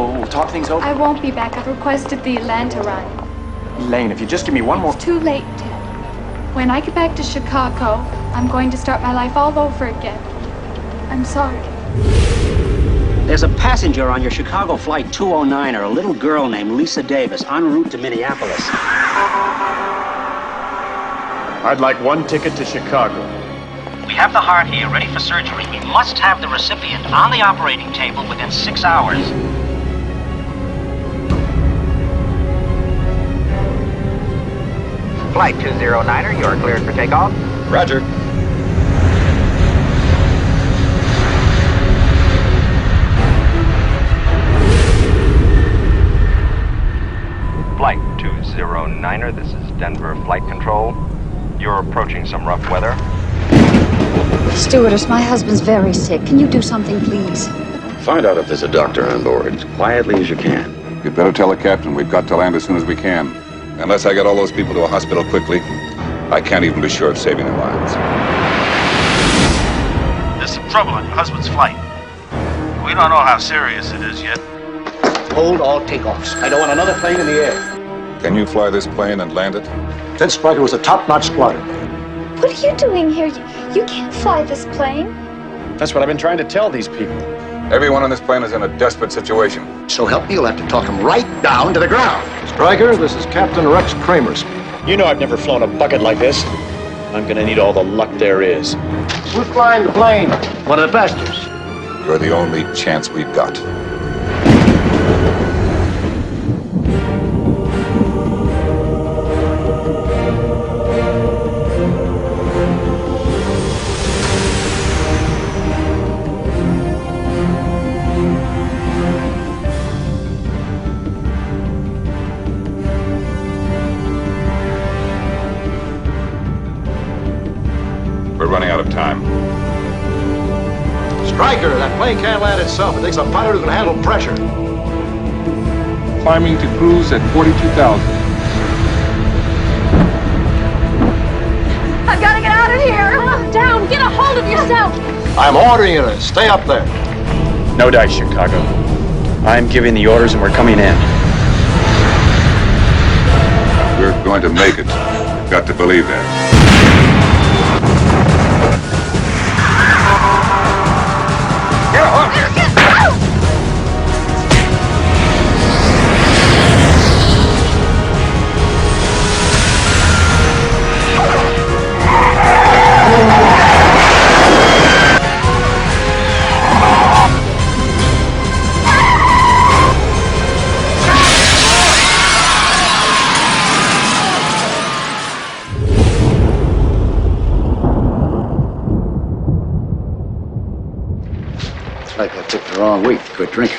We'll talk things over. I won't be back. I've requested the Atlanta run. Elaine, if you just give me one more... It's too late, Ted. When I get back to Chicago, I'm going to start my life all over again. I'm sorry. There's a passenger on your Chicago flight 209er, a little girl named Lisa Davis, en route to Minneapolis. I'd like one ticket to Chicago. We have the heart here, ready for surgery. We must have the recipient on the operating table within 6 hours. Flight 209er, you are cleared for takeoff. Roger. Flight 209er, this is Denver Flight Control. You're approaching some rough weather. Stewardess, my husband's very sick. Can you do something, please? Find out if there's a doctor on board, as quietly as you can. You'd better tell the captain we've got to land as soon as we can. Unless I get all those people to a hospital quickly, I can't even be sure of saving their lives. There's some trouble on your husband's flight. We don't know how serious it is yet. Hold all takeoffs. I don't want another plane in the air. Can you fly this plane and land it? Ted Stryker was a top-notch spotter. What are you doing here? You can't fly this plane. That's what I've been trying to tell these people. Everyone on this plane is in a desperate situation. So help me, you'll have to talk him right down to the ground. Stryker, this is Captain Rex Kramer. You know I've never flown a bucket like this. I'm gonna need all the luck there is. Who's flying the plane? One of the passengers. You're the only chance we've got. We're running out of time. Stryker, that plane can't land itself. It takes a pilot who can handle pressure. Climbing to cruise at 42,000. I've got to get out of here. Calm down. Get a hold of yourself. I'm ordering you to stay up there. No dice, Chicago. I'm giving the orders and we're coming in. We're going to make it. You've got to believe that. Like I took the wrong week to quit drinking.